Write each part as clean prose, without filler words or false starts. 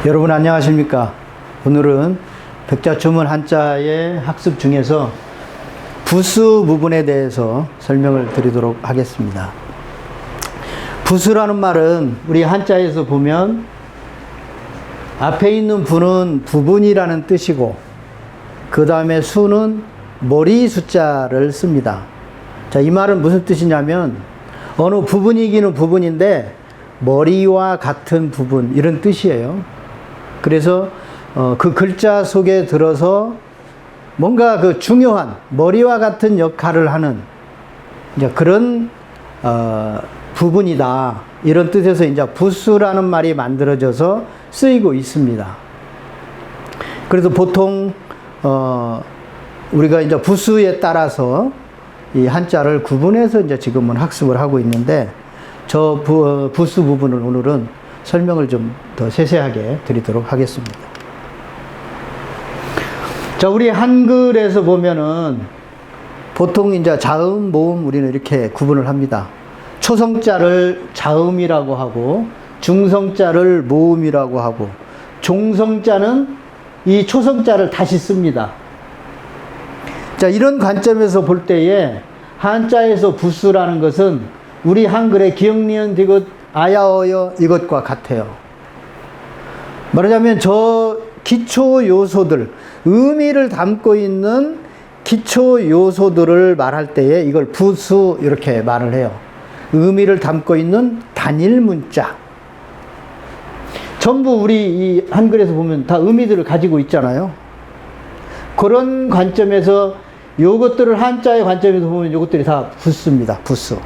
여러분 안녕하십니까? 오늘은 백자초문 한자의 학습 중에서 부수 부분에 대해서 설명을 드리도록 하겠습니다. 부수라는 말은 우리 한자에서 보면 앞에 있는 부는 부분이라는 뜻이고 그 다음에 수는 머리 숫자를 씁니다. 자, 이 말은 무슨 뜻이냐면 어느 부분이기는 부분인데 머리와 같은 부분 이런 뜻이에요. 그래서 그 글자 속에 들어서 뭔가 그 중요한 머리와 같은 역할을 하는 이제 그런 부분이다 이런 뜻에서 이제 부수라는 말이 만들어져서 쓰이고 있습니다. 그래서 보통 우리가 이제 부수에 따라서 이 한자를 구분해서 이제 지금은 학습을 하고 있는데 저 부수 부분을 오늘은 설명을 좀 더 세세하게 드리도록 하겠습니다. 자, 우리 한글에서 보면은 보통 이제 자음, 모음 우리는 이렇게 구분을 합니다. 초성자를 자음이라고 하고, 중성자를 모음이라고 하고, 종성자는 이 초성자를 다시 씁니다. 자, 이런 관점에서 볼 때에 한자에서 부수라는 것은 우리 한글의 기역, 니은, 디귿, 아야어여 이것과 같아요. 말하자면 저 기초 요소들, 의미를 담고 있는 기초 요소들을 말할 때에 이걸 부수 이렇게 말을 해요. 의미를 담고 있는 단일 문자. 전부 우리 이 한글에서 보면 다 의미들을 가지고 있잖아요. 그런 관점에서 요것들을 한자의 관점에서 보면 요것들이 다 부수입니다. 부수.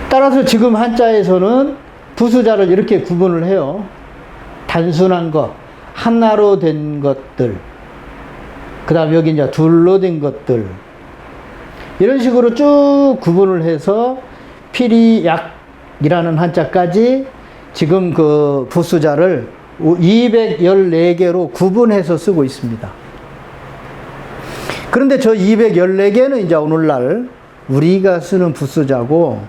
따라서 지금 한자에서는 부수자를 이렇게 구분을 해요. 단순한 것, 하나로 된 것들, 그 다음 여기 이제 둘로 된 것들, 이런 식으로 쭉 구분을 해서 필이약이라는 한자까지 지금 그 부수자를 214개로 구분해서 쓰고 있습니다. 그런데 저 214개는 이제 오늘날 우리가 쓰는 부수자고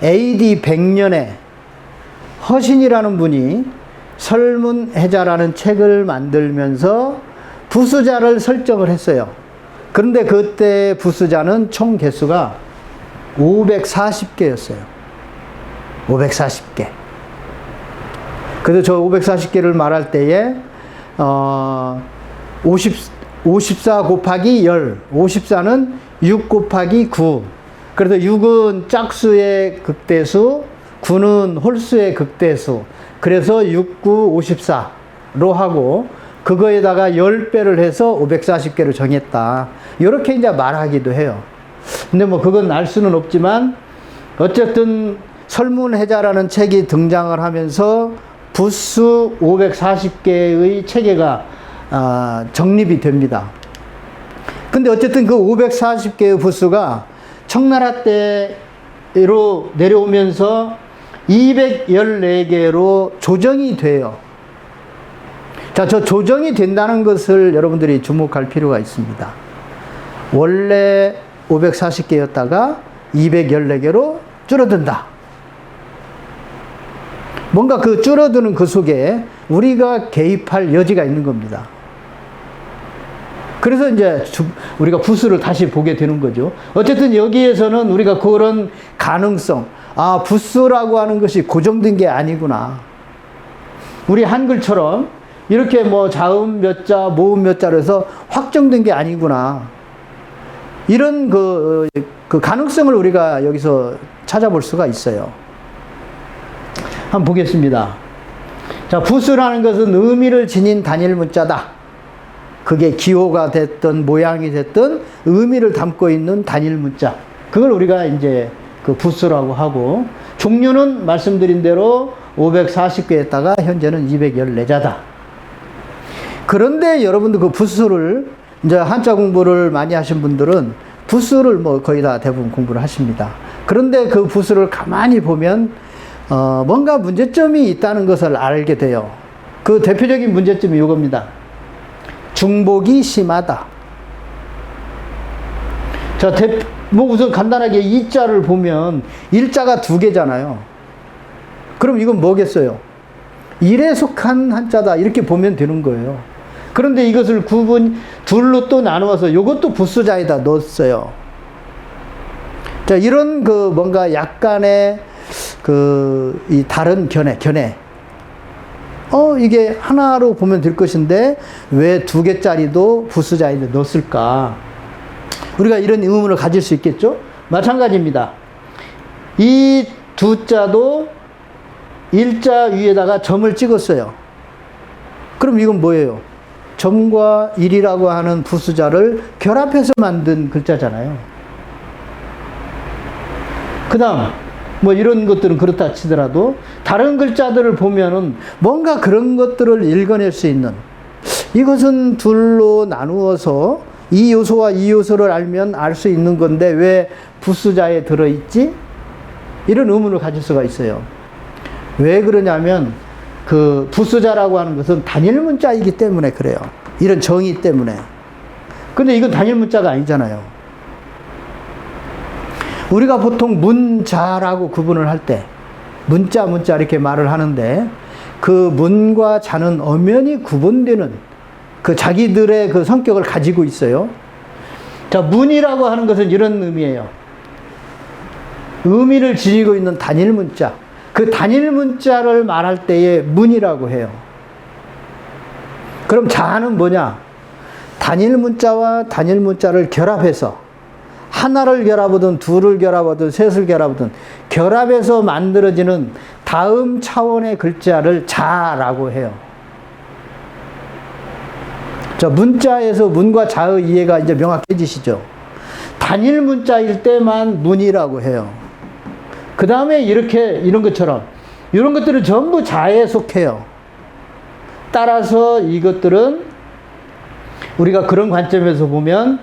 AD 100년에 허신이라는 분이 설문해자라는 책을 만들면서 부수자를 설정을 했어요. 그런데 그때 부수자는 총 개수가 540개였어요. 540개. 그래서 저 540개를 말할 때에 54 곱하기 10, 54는 6 곱하기 9. 그래서 6은 짝수의 극대수, 9는 홀수의 극대수. 그래서 6, 9, 54로 하고 그거에다가 10배를 해서 540개를 정했다. 이렇게 이제 말하기도 해요. 근데 뭐 그건 알 수는 없지만 어쨌든 설문해자라는 책이 등장을 하면서 부수 540개의 체계가 정립이 됩니다. 근데 어쨌든 그 540개의 부수가 청나라 때로 내려오면서 214개로 조정이 돼요. 자, 저 조정이 된다는 것을 여러분들이 주목할 필요가 있습니다. 원래 540개였다가 214개로 줄어든다. 뭔가 그 줄어드는 그 속에 우리가 개입할 여지가 있는 겁니다. 그래서 이제 우리가 부수를 다시 보게 되는 거죠. 어쨌든 여기에서는 우리가 그런 가능성, 부수라고 하는 것이 고정된 게 아니구나. 우리 한글처럼 이렇게 뭐 자음 몇 자, 모음 몇 자로 해서 확정된 게 아니구나. 이런 그 가능성을 우리가 여기서 찾아볼 수가 있어요. 한번 보겠습니다. 자, 부수라는 것은 의미를 지닌 단일 문자다. 그게 기호가 됐든 모양이 됐든 의미를 담고 있는 단일 문자. 그걸 우리가 이제 그 부수라고 하고, 종류는 말씀드린 대로 540개에다가 현재는 214자다. 그런데 여러분들 그 부수를 이제 한자 공부를 많이 하신 분들은 부수를 뭐 거의 다 대부분 공부를 하십니다. 그런데 그 부수를 가만히 보면 뭔가 문제점이 있다는 것을 알게 돼요. 그 대표적인 문제점이 이겁니다. 중복이 심하다. 자, 뭐 우선 간단하게 이자를 보면 일자가 두 개잖아요. 그럼 이건 뭐겠어요? 일에 속한 한자다. 이렇게 보면 되는 거예요. 그런데 이것을 둘로 또 나누어서 이것도 부수자에다 넣었어요. 자, 이런 뭔가 약간의 이 다른 견해. 이게 하나로 보면 될 것인데, 왜 2개짜리도 부수자에 넣었을까? 우리가 이런 의문을 가질 수 있겠죠? 마찬가지입니다. 이 2자도 1자 위에다가 점을 찍었어요. 그럼 이건 뭐예요? 점과 일이라고 하는 부수자를 결합해서 만든 글자잖아요. 그 다음, 이런 것들은 그렇다 치더라도, 다른 글자들을 보면은 뭔가 그런 것들을 읽어낼 수 있는, 이것은 둘로 나누어서 이 요소와 이 요소를 알면 알 수 있는 건데, 왜 부수자에 들어있지? 이런 의문을 가질 수가 있어요. 왜 그러냐면, 부수자라고 하는 것은 단일 문자이기 때문에 그래요. 이런 정의 때문에. 근데 이건 단일 문자가 아니잖아요. 우리가 보통 문자라고 구분을 할 때, 문자 이렇게 말을 하는데, 그 문과 자는 엄연히 구분되는 자기들의 성격을 가지고 있어요. 자, 문이라고 하는 것은 이런 의미예요. 의미를 지니고 있는 단일 문자. 그 단일 문자를 말할 때에 문이라고 해요. 그럼 자는 뭐냐? 단일 문자와 단일 문자를 결합해서, 하나를 결합하든 둘을 결합하든 셋을 결합하든 결합해서 만들어지는 다음 차원의 글자를 자라고 해요. 자, 문자에서 문과 자의 이해가 이제 명확해지시죠? 단일 문자일 때만 문이라고 해요. 그 다음에 이런 것처럼, 이런 것들은 전부 자에 속해요. 따라서 이것들은 우리가 그런 관점에서 보면,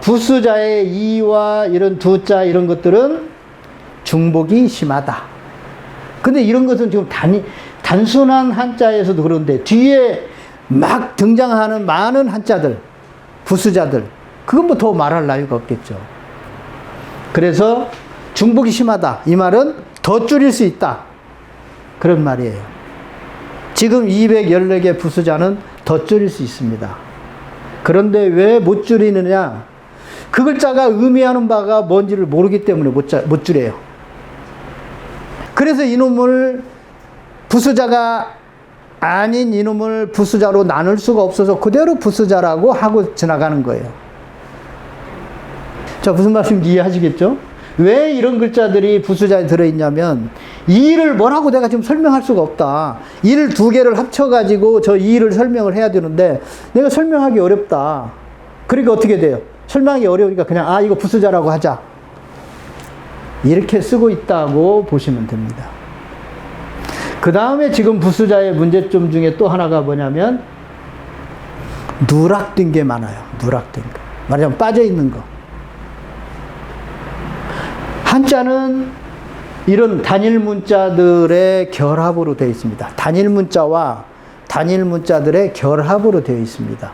부수자의 이와 이런 2자 이런 것들은 중복이 심하다. 근데 이런 것은 지금 단순한 한자에서도 그런데, 뒤에 막 등장하는 많은 한자들, 부수자들, 그건 더 말할 나위가 없겠죠. 그래서 중복이 심하다. 이 말은 더 줄일 수 있다. 그런 말이에요. 지금 214개 부수자는 더 줄일 수 있습니다. 그런데 왜 못 줄이느냐? 그 글자가 의미하는 바가 뭔지를 모르기 때문에 못 줄여요. 그래서 이놈을 부수자가 아닌 이놈을 부수자로 나눌 수가 없어서 그대로 부수자라고 하고 지나가는 거예요. 자, 무슨 말씀인지 이해하시겠죠? 왜 이런 글자들이 부수자에 들어있냐면, 이 일을 뭐라고 내가 지금 설명할 수가 없다. 일 2개를 합쳐가지고 저 이 일을 설명을 해야 되는데, 내가 설명하기 어렵다. 그러니까 어떻게 돼요? 설명하기 어려우니까 그냥, 이거 부수자라고 하자. 이렇게 쓰고 있다고 보시면 됩니다. 그 다음에 지금 부수자의 문제점 중에 또 하나가 뭐냐면, 누락된 게 많아요. 누락된 거. 말하자면 빠져있는 거. 한자는 이런 단일 문자들의 결합으로 되어 있습니다. 단일 문자와 단일 문자들의 결합으로 되어 있습니다.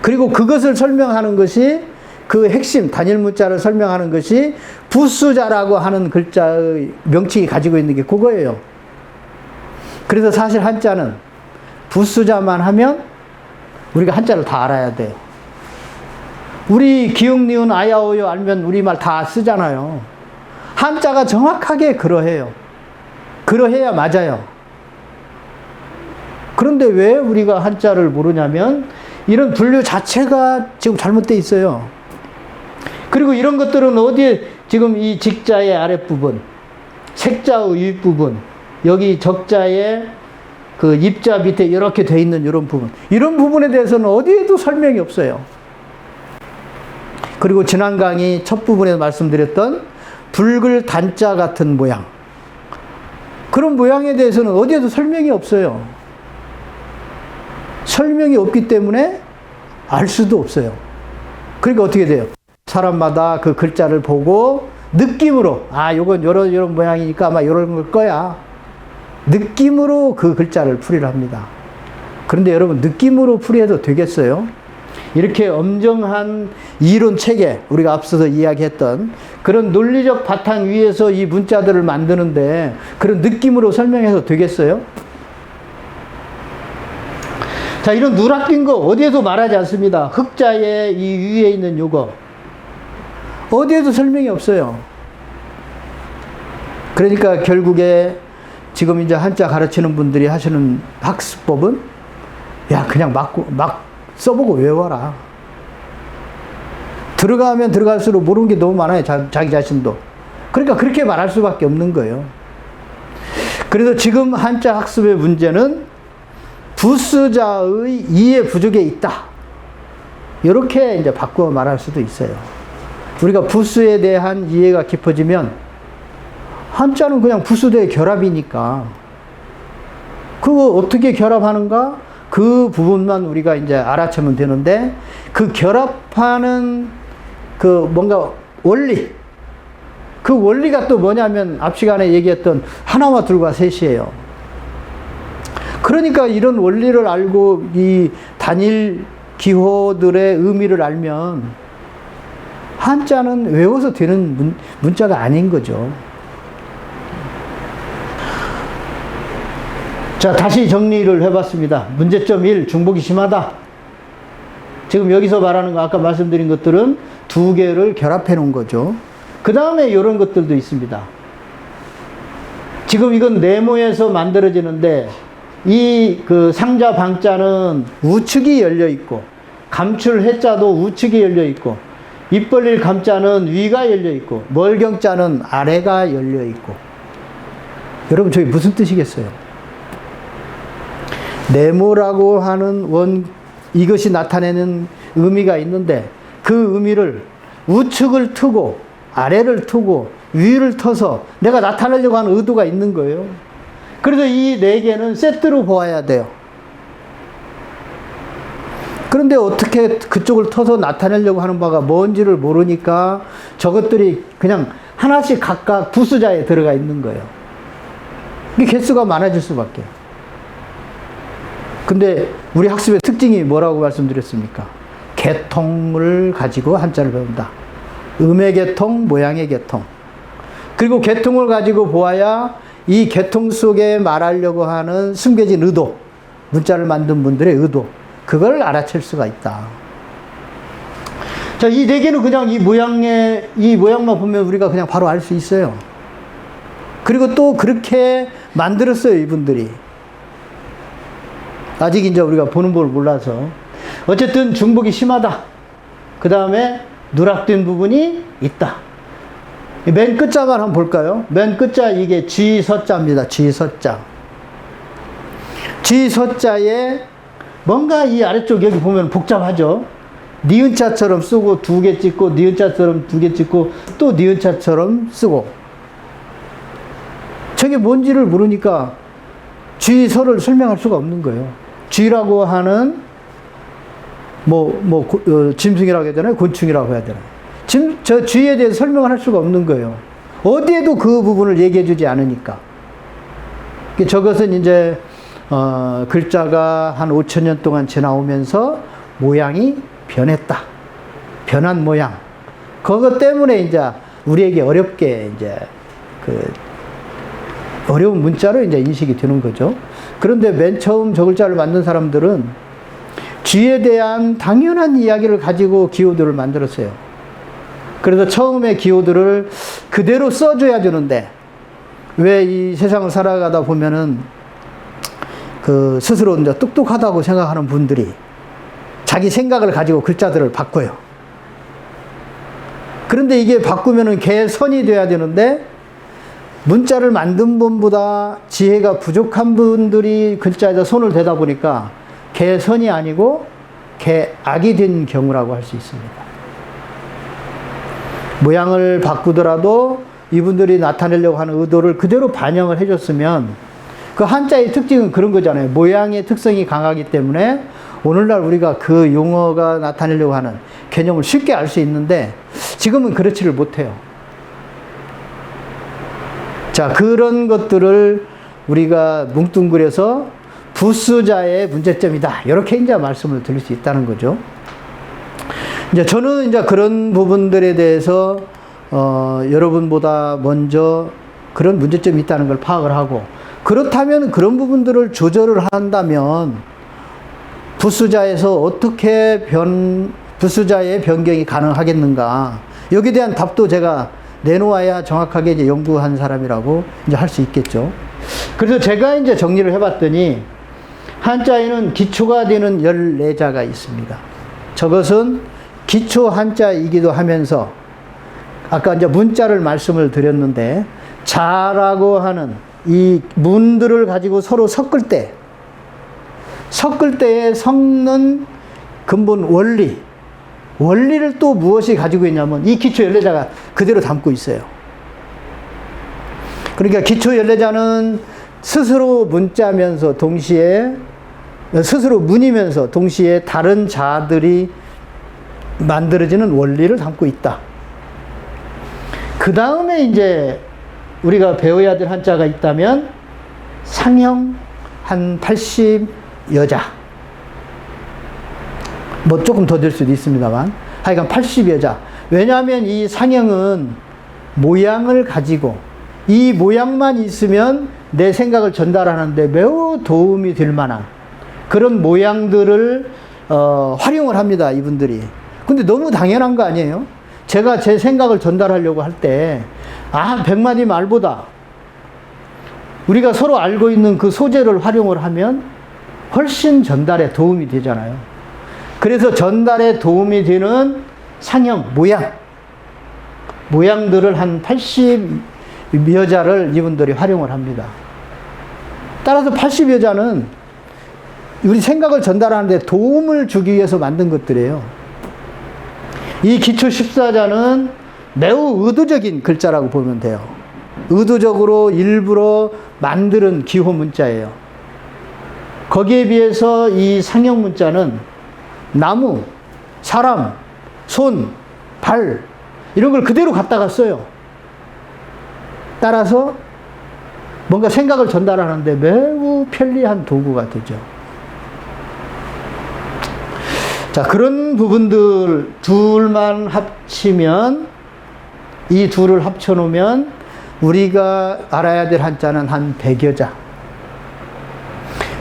그리고 그것을 설명하는 것이, 그 핵심, 단일 문자를 설명하는 것이 부수자라고 하는 글자의 명칭이 가지고 있는 게 그거예요. 그래서 사실 한자는 부수자만 하면 우리가 한자를 다 알아야 돼요. 우리 기역, 니은, 아야, 어요 알면 우리말 다 쓰잖아요. 한자가 정확하게 그러해요. 그러해야 맞아요. 그런데 왜 우리가 한자를 모르냐면, 이런 분류 자체가 지금 잘못되어 있어요. 그리고 이런 것들은 어디에, 지금 이 직자의 아랫부분, 색자의 윗부분, 여기 적자의 입자 밑에 이렇게 되어 있는 이런 부분, 이런 부분에 대해서는 어디에도 설명이 없어요. 그리고 지난 강의 첫 부분에서 말씀드렸던 붉을 단자 같은 모양, 그런 모양에 대해서는 어디에도 설명이 없어요. 설명이 없기 때문에 알 수도 없어요. 그러니까 어떻게 돼요? 사람마다 그 글자를 보고 느낌으로, 요건 요런 모양이니까 아마 요런 걸 거야. 느낌으로 그 글자를 풀이를 합니다. 그런데 여러분, 느낌으로 풀이해도 되겠어요? 이렇게 엄정한 이론 체계, 우리가 앞서서 이야기했던 그런 논리적 바탕 위에서 이 문자들을 만드는데, 그런 느낌으로 설명해서 되겠어요? 자, 이런 누락된 거 어디에도 말하지 않습니다. 흑자의 이 위에 있는 요거. 어디에도 설명이 없어요. 그러니까 결국에 지금 이제 한자 가르치는 분들이 하시는 학습법은 야, 그냥 막 써보고 외워라. 들어가면 들어갈수록 모르는 게 너무 많아요. 자기 자신도. 그러니까 그렇게 말할 수밖에 없는 거예요. 그래서 지금 한자 학습의 문제는 부수자의 이해 부족에 있다. 이렇게 이제 바꾸어 말할 수도 있어요. 우리가 부수에 대한 이해가 깊어지면 한자는 그냥 부수대의 결합이니까 그거 어떻게 결합하는가? 그 부분만 우리가 이제 알아채면 되는데 그 결합하는 그 뭔가 원리, 그 원리가 또 뭐냐면 앞 시간에 얘기했던 하나와 둘과 셋이에요. 그러니까 이런 원리를 알고 이 단일 기호들의 의미를 알면 한자는 외워서 되는 문자가 아닌 거죠. 자, 다시 정리를 해봤습니다. 문제점 1, 중복이 심하다. 지금 여기서 말하는 거 아까 말씀드린 것들은 두 개를 결합해 놓은 거죠. 그 다음에 이런 것들도 있습니다. 지금 이건 네모에서 만들어지는데 이 그 상자 방자는 우측이 열려 있고 감출 해자도 우측이 열려 있고 입 벌릴 감자는 위가 열려 있고 멀경자는 아래가 열려 있고. 여러분 저게 무슨 뜻이겠어요? 네모라고 하는 이것이 나타내는 의미가 있는데 그 의미를 우측을 트고 아래를 트고 위를 터서 내가 나타내려고 하는 의도가 있는 거예요. 그래서 이 네 개는 세트로 보아야 돼요. 그런데 어떻게 그쪽을 터서 나타내려고 하는 바가 뭔지를 모르니까 저것들이 그냥 하나씩 각각 부수자에 들어가 있는 거예요. 이게 개수가 많아질 수밖에. 근데 우리 학습의 특징이 뭐라고 말씀드렸습니까? 개통을 가지고 한자를 배운다. 음의 개통, 모양의 개통. 그리고 개통을 가지고 보아야 이 개통 속에 말하려고 하는 숨겨진 의도, 문자를 만든 분들의 의도, 그걸 알아챌 수가 있다. 자, 이 네 개는 그냥 이 모양만 보면 우리가 그냥 바로 알 수 있어요. 그리고 또 그렇게 만들었어요, 이분들이. 아직 이제 우리가 보는 법을 몰라서. 어쨌든 중복이 심하다. 그 다음에 누락된 부분이 있다. 맨 끝자만 한번 볼까요? 맨 끝자 이게 쥐서자입니다. 쥐서자. 쥐서자에 뭔가 이 아래쪽 여기 보면 복잡하죠? 니은자처럼 쓰고 두 개 찍고 니은자처럼 두 개 찍고 또 니은자처럼 쓰고 저게 뭔지를 모르니까 쥐서를 설명할 수가 없는 거예요. 쥐라고 하는 짐승이라고 해야 되나요? 곤충이라고 해야 되나요? 저 쥐에 대해서 설명을 할 수가 없는 거예요. 어디에도 그 부분을 얘기해 주지 않으니까. 저것은 이제 글자가 한 5,000년 동안 지나오면서 모양이 변했다. 변한 모양. 그것 때문에 이제 우리에게 어렵게 이제 어려운 문자로 이제 인식이 되는 거죠. 그런데 맨 처음 저 글자를 만든 사람들은 쥐에 대한 당연한 이야기를 가지고 기호들을 만들었어요. 그래서 처음에 기호들을 그대로 써줘야 되는데 왜 이 세상을 살아가다 보면은 스스로 이제 똑똑하다고 생각하는 분들이 자기 생각을 가지고 글자들을 바꿔요. 그런데 이게 바꾸면은 개선이 돼야 되는데 문자를 만든 분보다 지혜가 부족한 분들이 글자에다 손을 대다 보니까 개선이 아니고 개악이 된 경우라고 할 수 있습니다. 모양을 바꾸더라도 이분들이 나타내려고 하는 의도를 그대로 반영을 해줬으면 그 한자의 특징은 그런 거잖아요. 모양의 특성이 강하기 때문에 오늘날 우리가 그 용어가 나타내려고 하는 개념을 쉽게 알 수 있는데 지금은 그렇지를 못해요. 자, 그런 것들을 우리가 뭉뚱그려서 부수자의 문제점이다. 이렇게 이제 말씀을 드릴 수 있다는 거죠. 이제 저는 이제 그런 부분들에 대해서 여러분보다 먼저 그런 문제점이 있다는 걸 파악을 하고 그렇다면 그런 부분들을 조절을 한다면 부수자에서 어떻게 부수자의 변경이 가능하겠는가. 여기에 대한 답도 제가 내놓아야 정확하게 이제 연구한 사람이라고 이제 할 수 있겠죠. 그래서 제가 이제 정리를 해봤더니 한자에는 기초가 되는 14자가 있습니다. 저것은 기초 한자이기도 하면서 아까 이제 문자를 말씀을 드렸는데 자라고 하는 이 문들을 가지고 서로 섞을 때에 섞는 근본 원리를 또 무엇이 가지고 있냐면 이 기초 14자가 그대로 담고 있어요. 그러니까 기초 14자는 스스로 문자면서 동시에 스스로 문이면서 동시에 다른 자들이 만들어지는 원리를 담고 있다. 그 다음에 이제 우리가 배워야 될 한자가 있다면 상형 한 80여 자. 뭐 조금 더 될 수도 있습니다만 하여간 80여 자. 왜냐하면 이 상형은 모양을 가지고 이 모양만 있으면 내 생각을 전달하는데 매우 도움이 될 만한 그런 모양들을 활용을 합니다. 이분들이. 근데 너무 당연한 거 아니에요? 제가 제 생각을 전달하려고 할 때 100마디 말보다 우리가 서로 알고 있는 그 소재를 활용을 하면 훨씬 전달에 도움이 되잖아요. 그래서 전달에 도움이 되는 상형, 모양들을 한 80여 자를 이분들이 활용을 합니다. 따라서 80여 자는 우리 생각을 전달하는데 도움을 주기 위해서 만든 것들이에요. 이 기초 14자는 매우 의도적인 글자라고 보면 돼요. 의도적으로 일부러 만드는 기호 문자예요. 거기에 비해서 이 상형 문자는 나무, 사람, 손, 발 이런 걸 그대로 갖다가 써요. 따라서 뭔가 생각을 전달하는데 매우 편리한 도구가 되죠. 자, 그런 부분들 둘만 합치면 이 둘을 합쳐놓으면 우리가 알아야 될 한자는 한 100여 자.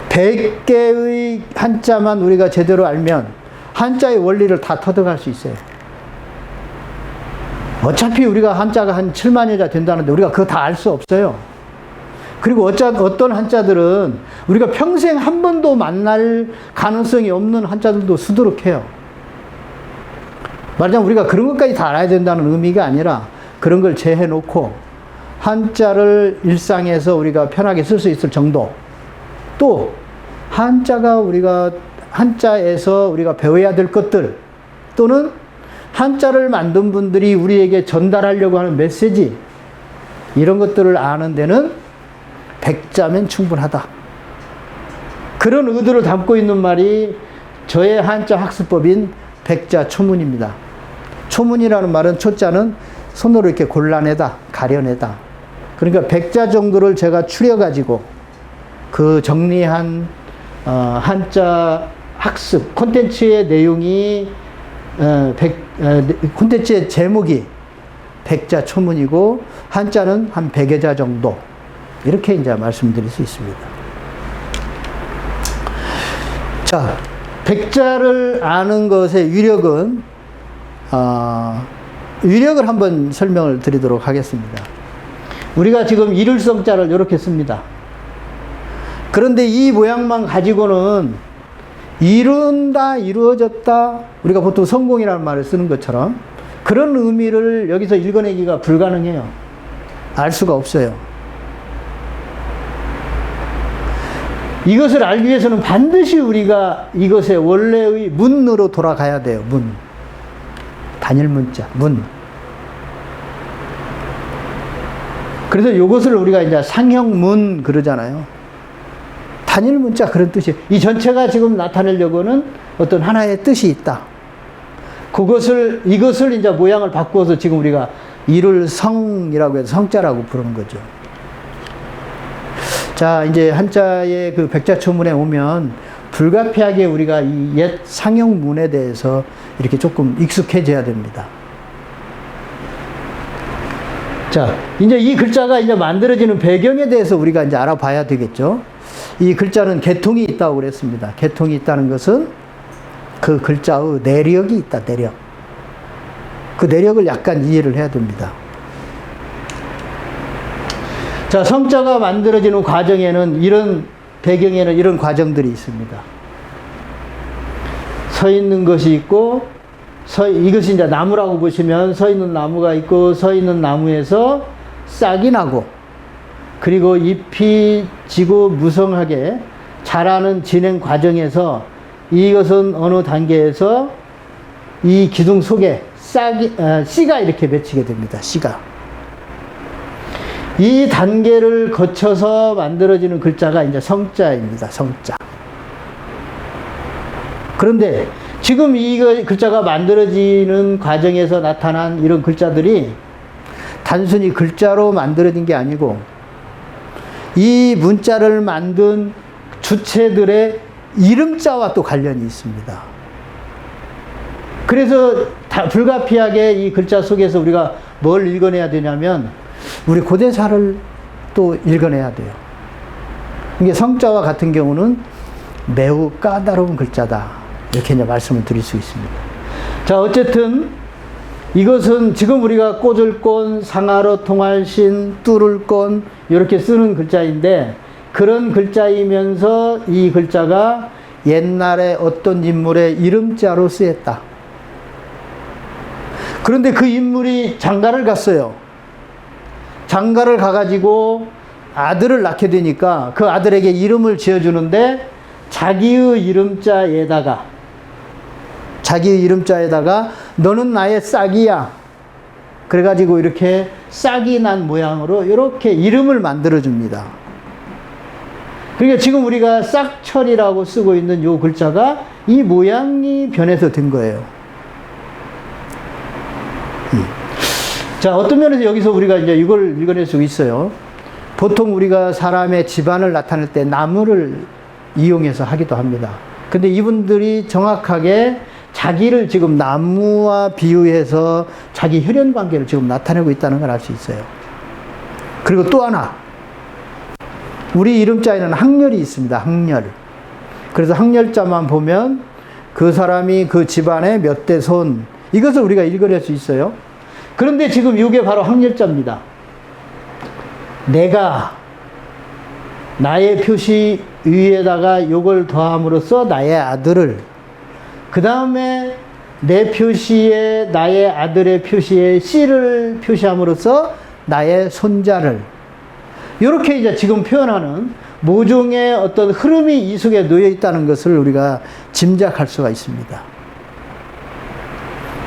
100개의 한자만 우리가 제대로 알면 한자의 원리를 다 터득할 수 있어요. 어차피 우리가 한자가 한 7만여 자 된다는데 우리가 그거 다 알 수 없어요. 그리고 어떤 한자들은 우리가 평생 한 번도 만날 가능성이 없는 한자들도 수두룩해요. 말하자면 우리가 그런 것까지 다 알아야 된다는 의미가 아니라 그런 걸 제해놓고 한자를 일상에서 우리가 편하게 쓸 수 있을 정도, 또 한자에서 우리가 배워야 될 것들, 또는 한자를 만든 분들이 우리에게 전달하려고 하는 메시지, 이런 것들을 아는 데는 100자면 충분하다. 그런 의도를 담고 있는 말이 저의 한자 학습법인 백자 초문입니다. 초문이라는 말은 초자는 손으로 이렇게 골라내다, 가려내다. 그러니까 100자 정도를 제가 추려가지고 그 정리한 한자 학습 콘텐츠의 내용이 콘텐츠의 제목이 백자 초문이고 한자는 한 100여 자 정도, 이렇게 이제 말씀드릴 수 있습니다. 자, 백자를 아는 것의 위력은 위력을 한번 설명을 드리도록 하겠습니다. 우리가 지금 이룰성자를 이렇게 씁니다. 그런데 이 모양만 가지고는 이룬다, 이루어졌다, 우리가 보통 성공이라는 말을 쓰는 것처럼 그런 의미를 여기서 읽어내기가 불가능해요. 알 수가 없어요. 이것을 알기 위해서는 반드시 우리가 이것의 원래의 문으로 돌아가야 돼요. 문. 단일 문자, 문. 그래서 이것을 우리가 이제 상형문 그러잖아요. 단일 문자, 그런 뜻이에요. 이 전체가 지금 나타내려고는 어떤 하나의 뜻이 있다. 이것을 이제 모양을 바꾸어서 지금 우리가 이를 성이라고 해서 성자라고 부르는 거죠. 자, 이제 한자의 그 백자초문에 오면 불가피하게 우리가 이 옛 상형문에 대해서 이렇게 조금 익숙해져야 됩니다. 자, 이제 이 글자가 이제 만들어지는 배경에 대해서 우리가 이제 알아봐야 되겠죠. 이 글자는 개통이 있다고 그랬습니다. 개통이 있다는 것은 그 글자의 내력이 있다, 내력. 그 내력을 약간 이해를 해야 됩니다. 자, 성자가 만들어지는 과정에는 이런 배경에는 이런 과정들이 있습니다. 서 있는 것이 있고, 이것이 이제 나무라고 보시면 서 있는 나무가 있고, 서 있는 나무에서 싹이 나고, 그리고 잎이 지고 무성하게 자라는 진행 과정에서 이것은 어느 단계에서 이 기둥 속에 씨가 이렇게 맺히게 됩니다. 씨가. 이 단계를 거쳐서 만들어지는 글자가 이제 성자입니다. 성자. 그런데 지금 이 글자가 만들어지는 과정에서 나타난 이런 글자들이 단순히 글자로 만들어진 게 아니고 이 문자를 만든 주체들의 이름자와 또 관련이 있습니다. 그래서 불가피하게 이 글자 속에서 우리가 뭘 읽어내야 되냐면 우리 고대사를 또 읽어내야 돼요. 이게 성자와 같은 경우는 매우 까다로운 글자다. 이렇게 이제 말씀을 드릴 수 있습니다. 자, 어쨌든 이것은 지금 우리가 꽂을꼰, 상하로 통할신, 뚫을꼰 이렇게 쓰는 글자인데 그런 글자이면서 이 글자가 옛날에 어떤 인물의 이름자로 쓰였다. 그런데 그 인물이 장가를 갔어요. 장가를 가가지고 아들을 낳게 되니까 그 아들에게 이름을 지어주는데 자기의 이름자에다가 너는 나의 싹이야. 그래가지고 이렇게 싹이 난 모양으로 이렇게 이름을 만들어줍니다. 그러니까 지금 우리가 싹철이라고 쓰고 있는 이 글자가 이 모양이 변해서 된 거예요. 자, 어떤 면에서 여기서 우리가 이제 이걸 읽어낼 수 있어요. 보통 우리가 사람의 집안을 나타낼 때 나무를 이용해서 하기도 합니다. 근데 이분들이 정확하게 자기를 지금 나무와 비유해서 자기 혈연 관계를 지금 나타내고 있다는 걸 알 수 있어요. 그리고 또 하나, 우리 이름자에는 항렬이 있습니다. 항렬. 그래서 항렬자만 보면 그 사람이 그 집안의 몇 대 손, 이것을 우리가 읽어낼 수 있어요. 그런데 지금 이게 바로 항렬자입니다. 내가 나의 표시 위에다가 이걸 더함으로써 나의 아들을, 그 다음에 내 표시에 나의 아들의 표시에 씨를 표시함으로써 나의 손자를, 이렇게 이제 지금 표현하는 모종의 어떤 흐름이 이 속에 놓여 있다는 것을 우리가 짐작할 수가 있습니다.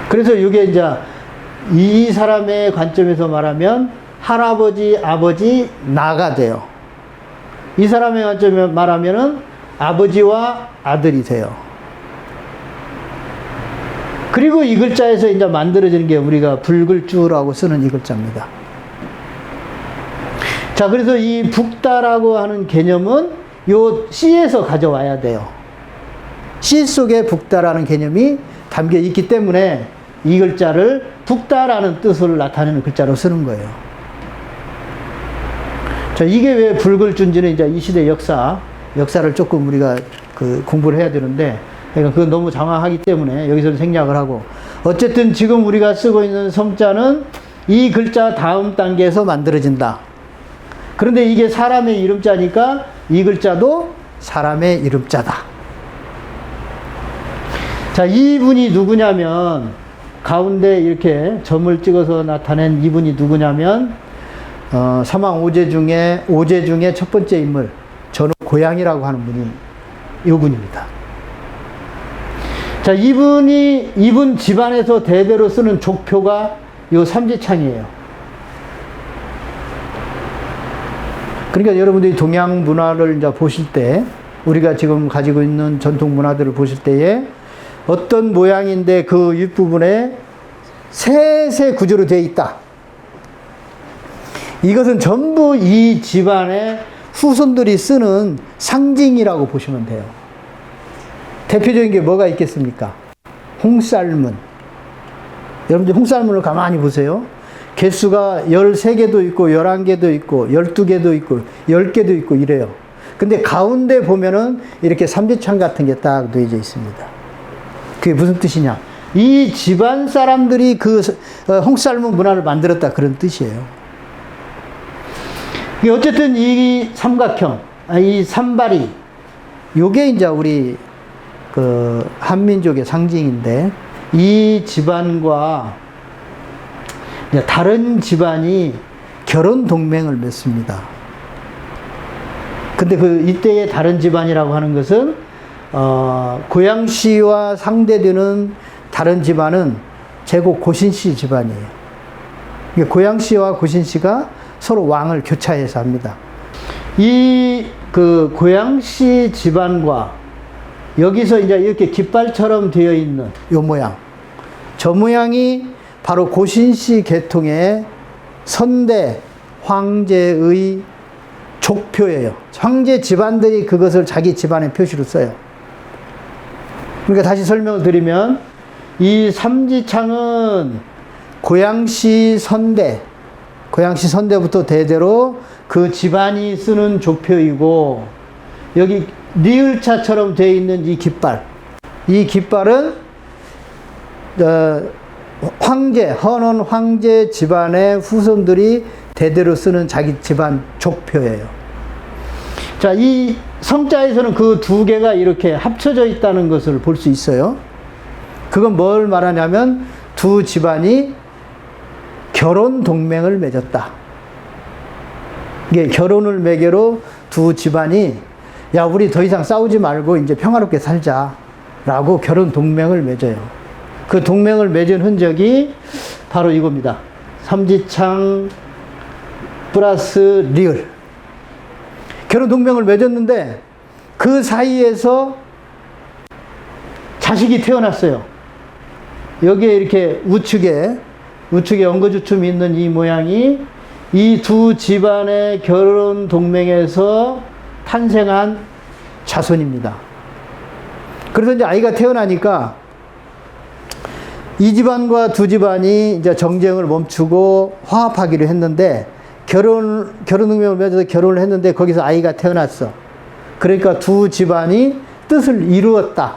그래서 이게 이제 이 사람의 관점에서 말하면 할아버지, 아버지, 나가 돼요. 이 사람의 관점에서 말하면은 아버지와 아들이 돼요. 그리고 이 글자에서 이제 만들어지는 게 우리가 불글주라고 쓰는 이 글자입니다. 자, 그래서 이 북다라고 하는 개념은 요 씨에서 가져와야 돼요. 씨 속에 북다라는 개념이 담겨 있기 때문에 이 글자를 북다라는 뜻을 나타내는 글자로 쓰는 거예요. 자, 이게 왜 불글주인지는 이제 이 시대 역사를 조금 우리가 공부를 해야 되는데, 그러니까 그건 너무 장황하기 때문에 여기서는 생략을 하고, 어쨌든 지금 우리가 쓰고 있는 성자는 이 글자 다음 단계에서 만들어진다. 그런데 이게 사람의 이름자니까 이 글자도 사람의 이름자다. 자, 이분이 누구냐면, 가운데 이렇게 점을 찍어서 나타낸 이분이 누구냐면, 사망 오제 중에 첫 번째 인물, 전후 고양이라고 하는 분이 이분입니다. 자, 이분 집안에서 대대로 쓰는 족표가 요 삼지창이에요. 그러니까 여러분들이 동양 문화를 이제 보실 때, 우리가 지금 가지고 있는 전통 문화들을 보실 때에 어떤 모양인데 그 윗부분에 새 구조로 되어 있다. 이것은 전부 이 집안의 후손들이 쓰는 상징이라고 보시면 돼요. 대표적인 게 뭐가 있겠습니까? 홍쌀문. 여러분들 홍쌀문을 가만히 보세요. 개수가 13개도 있고 11개도 있고 12개도 있고 10개도 있고 이래요. 근데 가운데 보면은 이렇게 삼지창 같은 게 딱 놓여져 있습니다. 그게 무슨 뜻이냐? 이 집안 사람들이 그 홍쌀문 문화를 만들었다, 그런 뜻이에요. 어쨌든 이 삼각형, 이 산발이, 요게 이제 우리 그 한민족의 상징인데, 이 집안과 다른 집안이 결혼 동맹을 맺습니다. 근데 이때의 다른 집안이라고 하는 것은, 고양시와 상대되는 다른 집안은 제국 고신씨 집안이에요. 고양시와 고신씨가 서로 왕을 교차해서 합니다. 그 고양시 집안과 여기서 이제 이렇게 깃발처럼 되어 있는 요 모양, 저 모양이 바로 고신씨 계통의 선대 황제의 족표예요. 황제 집안들이 그것을 자기 집안의 표시로 써요. 그러니까 다시 설명을 드리면, 이 삼지창은 고양시 선대부터 대대로 그 집안이 쓰는 족표이고, 여기 리을차처럼 되어 있는 이 깃발은 헌원 황제 집안의 후손들이 대대로 쓰는 자기 집안 족표예요. 자, 이 성자에서는 그 두 개가 이렇게 합쳐져 있다는 것을 볼 수 있어요. 그건 뭘 말하냐면, 두 집안이 결혼 동맹을 맺었다. 이게 결혼을 매개로 두 집안이, 야, 우리 더 이상 싸우지 말고 이제 평화롭게 살자 라고 결혼 동맹을 맺어요. 그 동맹을 맺은 흔적이 바로 이겁니다. 삼지창 플러스 리을. 결혼 동맹을 맺었는데 그 사이에서 자식이 태어났어요. 여기에 이렇게 우측에 엉거주춤이 있는 이 모양이 이 두 집안의 결혼 동맹에서 탄생한 자손입니다. 그래서 이제 아이가 태어나니까 이 집안과 두 집안이 이제 정쟁을 멈추고 화합하기로 했는데, 결혼 동맹을 맺어서 결혼을 했는데 거기서 아이가 태어났어. 그러니까 두 집안이 뜻을 이루었다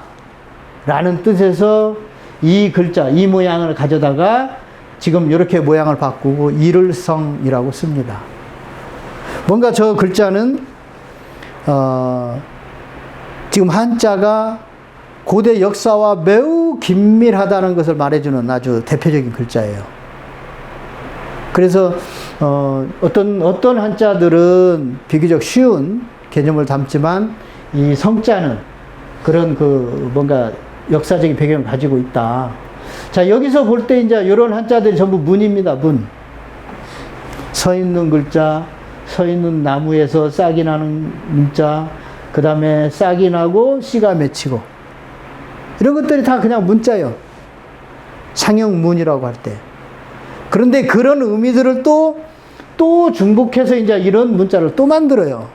라는 뜻에서 이 글자, 이 모양을 가져다가 지금 이렇게 모양을 바꾸고 일을성이라고 씁니다. 뭔가 저 글자는 지금 한자가 고대 역사와 매우 긴밀하다는 것을 말해주는 아주 대표적인 글자예요. 그래서 어떤 한자들은 비교적 쉬운 개념을 담지만, 이 성자는 그런 뭔가 역사적인 배경을 가지고 있다. 자, 여기서 볼 때 이제 이런 한자들이 전부 문입니다. 문. 서 있는 글자, 서 있는 나무에서 싹이 나는 문자, 그 다음에 싹이 나고 씨가 맺히고, 이런 것들이 다 그냥 문자예요. 상형문이라고 할 때. 그런데 그런 의미들을 또 중복해서 이제 이런 문자를 또 만들어요.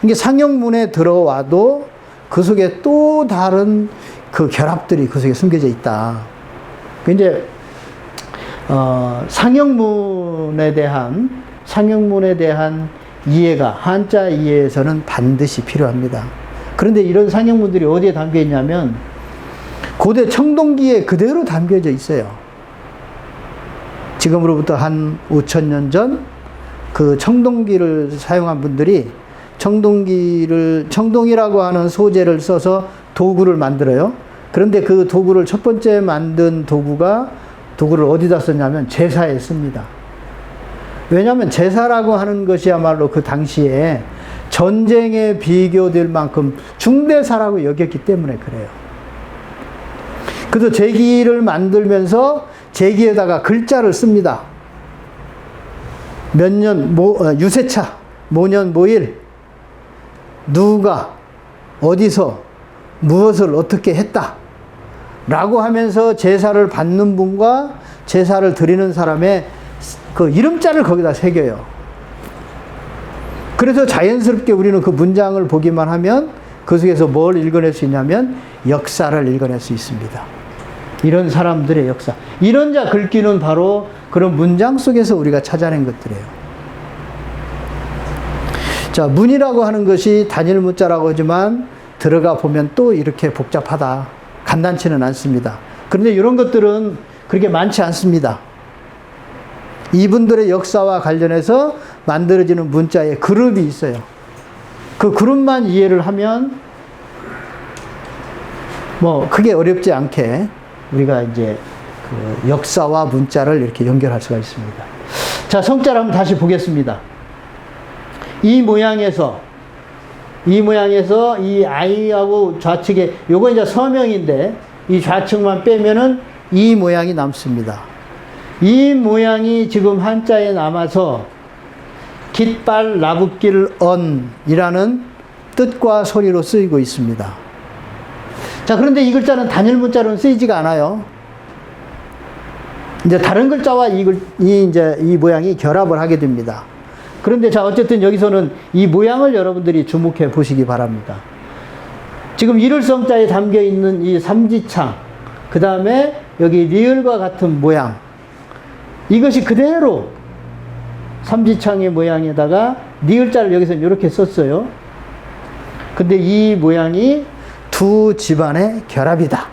이게 상형문에 들어와도 그 속에 또 다른 그 결합들이 그 속에 숨겨져 있다. 이제 상형문에 대한 이해가 한자 이해에서는 반드시 필요합니다. 그런데 이런 상형문들이 어디에 담겨 있냐면 고대 청동기에 그대로 담겨져 있어요. 지금으로부터 한 5,000년 전 그 청동기를 사용한 분들이 청동이라고 하는 소재를 써서 도구를 만들어요. 그런데 그 도구를 첫 번째 만든 도구를 어디다 썼냐면 제사에 씁니다. 왜냐하면 제사라고 하는 것이야말로 그 당시에 전쟁에 비교될 만큼 중대사라고 여겼기 때문에 그래요. 그래서 제기를 만들면서 제기에다가 글자를 씁니다. 몇 년, 유세차, 모년, 모일, 누가, 어디서, 무엇을 어떻게 했다 라고 하면서 제사를 받는 분과 제사를 드리는 사람의 그 이름자를 거기다 새겨요. 그래서 자연스럽게 우리는 그 문장을 보기만 하면 그 속에서 뭘 읽어낼 수 있냐면 역사를 읽어낼 수 있습니다. 이런 사람들의 역사, 이런 자 글귀는 바로 그런 문장 속에서 우리가 찾아낸 것들이에요. 자, 문이라고 하는 것이 단일 문자라고 하지만 들어가 보면 또 이렇게 복잡하다. 간단치는 않습니다. 그런데 이런 것들은 그렇게 많지 않습니다. 이분들의 역사와 관련해서 만들어지는 문자의 그룹이 있어요. 그 그룹만 이해를 하면 뭐 크게 어렵지 않게 우리가 이제 그 역사와 문자를 이렇게 연결할 수가 있습니다. 자, 성자를 한번 다시 보겠습니다. 이 모양에서 이 아이하고 좌측에 요거 이제 서명인데 이 좌측만 빼면은 이 모양이 남습니다. 이 모양이 지금 한자에 남아서 깃발 나붓길 언이라는 뜻과 소리로 쓰이고 있습니다. 자, 그런데 이 글자는 단일 문자로는 쓰이지가 않아요. 이제 다른 글자와 이 모양이 결합을 하게 됩니다. 그런데 자, 어쨌든 여기서는 이 모양을 여러분들이 주목해 보시기 바랍니다. 지금 일을성자에 담겨 있는 이 삼지창, 그 다음에 여기 리을과 같은 모양, 이것이 그대로 삼지창의 모양에다가 리을자를 여기서 이렇게 썼어요. 근데 이 모양이 두 집안의 결합이다.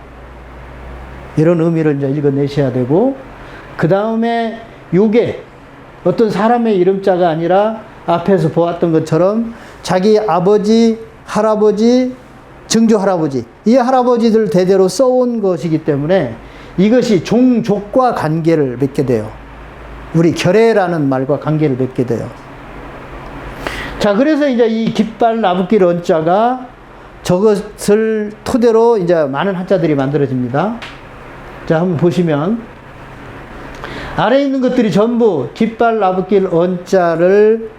이런 의미를 이제 읽어내셔야 되고, 그 다음에 요게 어떤 사람의 이름자가 아니라 앞에서 보았던 것처럼 자기 아버지, 할아버지, 증조 할아버지, 이 할아버지들 대대로 써온 것이기 때문에 이것이 종족과 관계를 맺게 돼요. 우리 결애라는 말과 관계를 맺게 돼요. 자, 그래서 이제 이 깃발 나붓길 언자가 저것을 토대로 이제 많은 한자들이 만들어집니다. 자, 한번 보시면 아래에 있는 것들이 전부 깃발 나붓길 언자를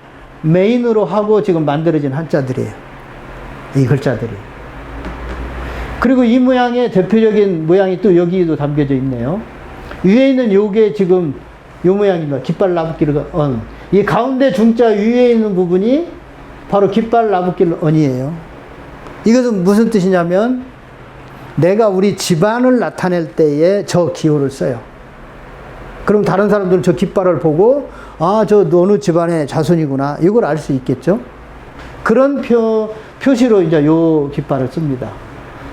메인으로 하고 지금 만들어진 한자들이에요. 이 글자들이. 그리고 이 모양의 대표적인 모양이 또 여기도 담겨져 있네요. 위에 있는 요게 지금 요 모양입니다. 깃발 나붓길 언. 이 가운데 중자 위에 있는 부분이 바로 깃발 나붓길 언이에요. 이것은 무슨 뜻이냐면 내가 우리 집안을 나타낼 때에 저 기호를 써요. 그럼 다른 사람들은 저 깃발을 보고 아, 저 어느 집안의 자손이구나, 이걸 알 수 있겠죠. 그런 표시로 이제 요 깃발을 씁니다.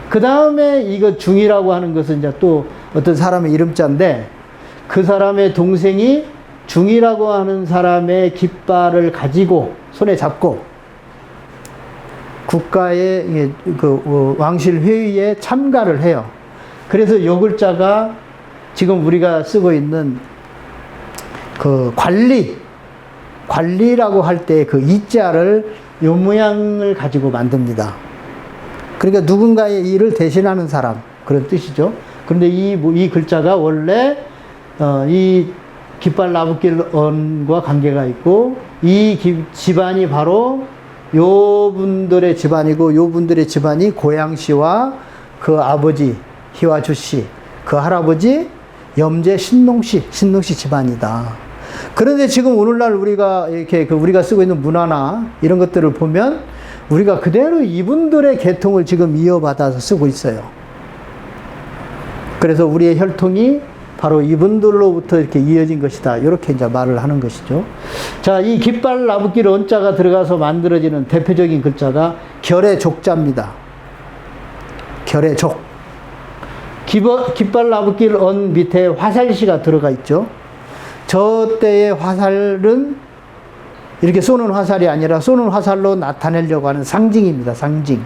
그 다음에 이거 중이라고 하는 것은 이제 또 어떤 사람의 이름자인데, 그 사람의 동생이 중이라고 하는 사람의 깃발을 가지고 손에 잡고 국가의 그 왕실 회의에 참가를 해요. 그래서 요 글자가 지금 우리가 쓰고 있는 그 관리라고 할 때 그 이자를 요 모양을 가지고 만듭니다. 그러니까 누군가의 일을 대신하는 사람, 그런 뜻이죠. 그런데 이 글자가 원래 이 깃발 나붓길 언과 관계가 있고, 이 집안이 바로 요 분들의 집안이고, 요 분들의 집안이 고양시와 그 아버지 희화주씨, 그 할아버지 염제 신농씨 집안이다. 그런데 지금 오늘날 우리가 이렇게 우리가 쓰고 있는 문화나 이런 것들을 보면 우리가 그대로 이분들의 계통을 지금 이어받아서 쓰고 있어요. 그래서 우리의 혈통이 바로 이분들로부터 이렇게 이어진 것이다, 이렇게 이제 말을 하는 것이죠. 자, 이 깃발 나붓길 언자가 들어가서 만들어지는 대표적인 글자가 결애족자입니다. 결애족. 깃발 나붓길 언 밑에 화살시가 들어가 있죠. 저 때의 화살은 이렇게 쏘는 화살이 아니라 쏘는 화살로 나타내려고 하는 상징입니다. 상징.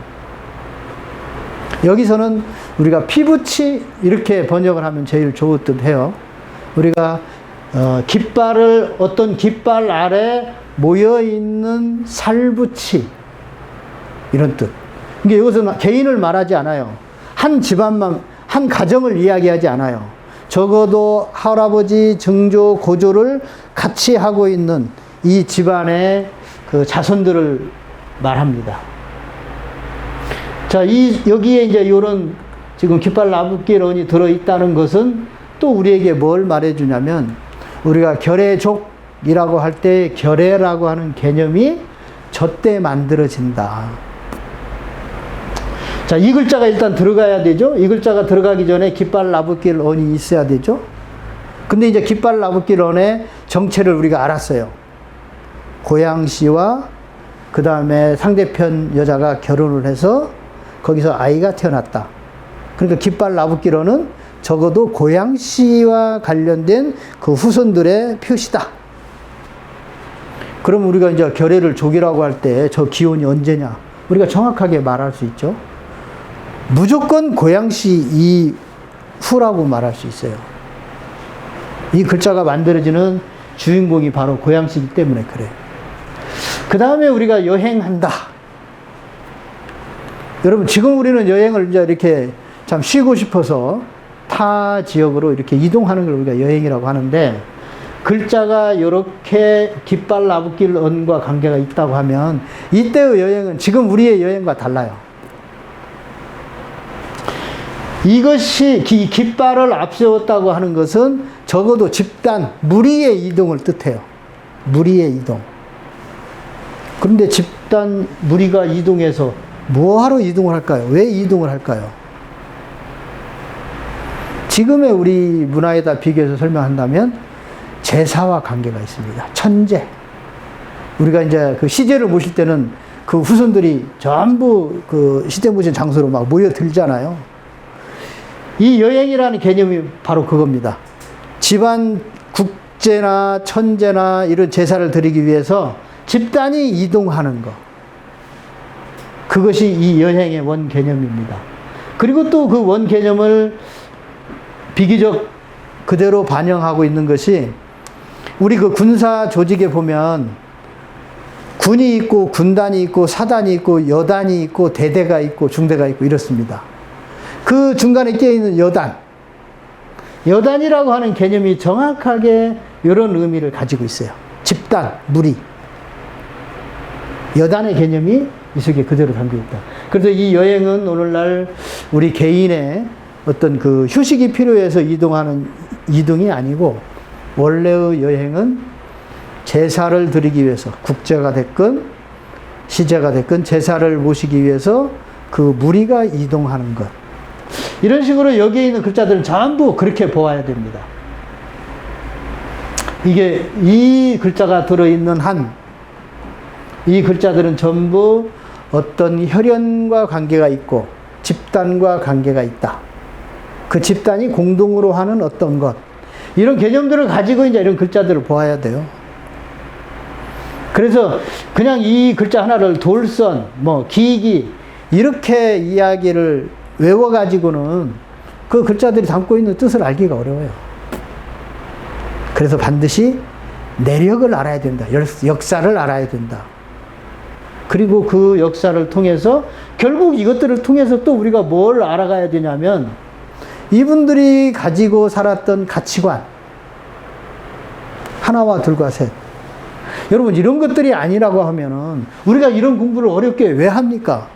여기서는 우리가 피붙이 이렇게 번역을 하면 제일 좋을 듯 해요. 우리가 깃발을, 어떤 깃발 아래 모여있는 살붙이, 이런 뜻. 이게 이것은 개인을 말하지 않아요. 한 집안만, 한 가정을 이야기하지 않아요. 적어도 할아버지, 증조, 고조를 같이 하고 있는 이 집안의 그 자손들을 말합니다. 자, 여기에 이제 요런 지금 깃발 나붓길 언이 들어있다는 것은 또 우리에게 뭘 말해주냐면, 우리가 결애족이라고 할 때 결애라고 하는 개념이 저때 만들어진다. 자, 이 글자가 일단 들어가야 되죠. 이 글자가 들어가기 전에 깃발 나붓길 언이 있어야 되죠. 근데 이제 깃발 나붓길 언의 정체를 우리가 알았어요. 고양시와 그 다음에 상대편 여자가 결혼을 해서 거기서 아이가 태어났다. 그러니까 깃발 나붓기로는 적어도 고양시와 관련된 그 후손들의 표시다. 그럼 우리가 이제 결례를 조기라고 할 때 저 기원이 언제냐? 우리가 정확하게 말할 수 있죠. 무조건 고양시 이후라고 말할 수 있어요. 이 글자가 만들어지는 주인공이 바로 고양시이기 때문에 그래요. 그 다음에 우리가 여행한다. 여러분, 지금 우리는 여행을 이제 이렇게 참 쉬고 싶어서 타 지역으로 이렇게 이동하는 걸 우리가 여행이라고 하는데, 글자가 이렇게 깃발 나붓길 언과 관계가 있다고 하면 이때의 여행은 지금 우리의 여행과 달라요. 이것이 깃발을 앞세웠다고 하는 것은 적어도 집단, 무리의 이동을 뜻해요. 무리의 이동. 그런데 집단, 무리가 이동해서 뭐하러 이동을 할까요? 왜 이동을 할까요? 지금의 우리 문화에다 비교해서 설명한다면 제사와 관계가 있습니다. 천제. 우리가 이제 그 시제를 모실 때는 그 후손들이 전부 그 시대 모신 장소로 막 모여들잖아요. 이 여행이라는 개념이 바로 그겁니다. 집안 국제나 천제나 이런 제사를 드리기 위해서 집단이 이동하는 것. 그것이 이 여행의 원 개념입니다. 그리고 또 그 원 개념을 비기적 그대로 반영하고 있는 것이 우리 그 군사 조직에 보면 군이 있고 군단이 있고 사단이 있고 여단이 있고 대대가 있고 중대가 있고 이렇습니다. 그 중간에 끼어있는 여단. 여단이라고 하는 개념이 정확하게 이런 의미를 가지고 있어요. 집단, 무리. 여단의 개념이 이 속에 그대로 담겨 있다. 그래서 이 여행은 오늘날 우리 개인의 어떤 그 휴식이 필요해서 이동하는 이동이 아니고, 원래의 여행은 제사를 드리기 위해서, 국제가 됐건 시제가 됐건 제사를 모시기 위해서 그 무리가 이동하는 것. 이런 식으로 여기에 있는 글자들은 전부 그렇게 보아야 됩니다. 이게 이 글자가 들어있는 한, 이 글자들은 전부 어떤 혈연과 관계가 있고 집단과 관계가 있다. 그 집단이 공동으로 하는 어떤 것. 이런 개념들을 가지고 이제 이런 글자들을 보아야 돼요. 그래서 그냥 이 글자 하나를 돌선, 기기, 이렇게 이야기를 외워가지고는 그 글자들이 담고 있는 뜻을 알기가 어려워요. 그래서 반드시 내력을 알아야 된다. 역사를 알아야 된다. 그리고 그 역사를 통해서 결국 이것들을 통해서 또 우리가 뭘 알아가야 되냐면, 이분들이 가지고 살았던 가치관, 하나와 둘과 셋. 여러분, 이런 것들이 아니라고 하면은 우리가 이런 공부를 어렵게 왜 합니까?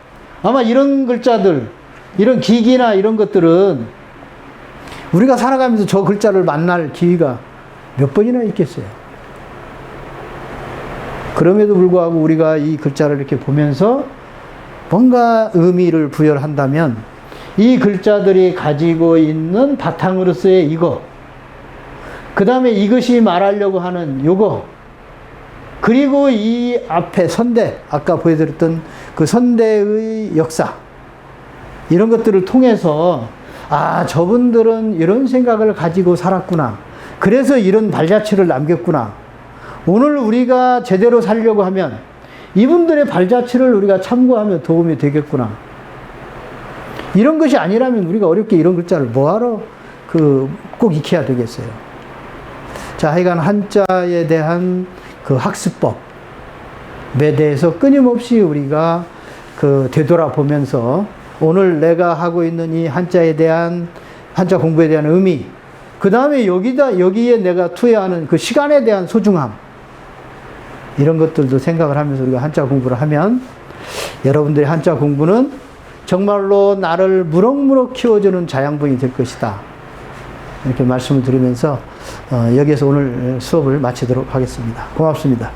아마 이런 글자들, 이런 기기나 이런 것들은 우리가 살아가면서 저 글자를 만날 기회가 몇 번이나 있겠어요. 그럼에도 불구하고 우리가 이 글자를 이렇게 보면서 뭔가 의미를 부여한다면, 이 글자들이 가지고 있는 바탕으로서의 이거, 그 다음에 이것이 말하려고 하는 요거, 그리고 이 앞에 선대, 아까 보여드렸던 그 선대의 역사, 이런 것들을 통해서 저분들은 이런 생각을 가지고 살았구나. 그래서 이런 발자취를 남겼구나. 오늘 우리가 제대로 살려고 하면 이분들의 발자취를 우리가 참고하면 도움이 되겠구나. 이런 것이 아니라면 우리가 어렵게 이런 글자를 뭐하러 꼭 익혀야 되겠어요. 자, 하여간 한자에 대한 그 학습법에 대해서 끊임없이 우리가 되돌아보면서 오늘 내가 하고 있는 이 한자에 대한, 한자 공부에 대한 의미, 그 다음에 여기에 내가 투여하는 그 시간에 대한 소중함, 이런 것들도 생각을 하면서 우리가 한자 공부를 하면 여러분들의 한자 공부는 정말로 나를 무럭무럭 키워주는 자양분이 될 것이다. 이렇게 말씀을 드리면서 여기에서 오늘 수업을 마치도록 하겠습니다. 고맙습니다.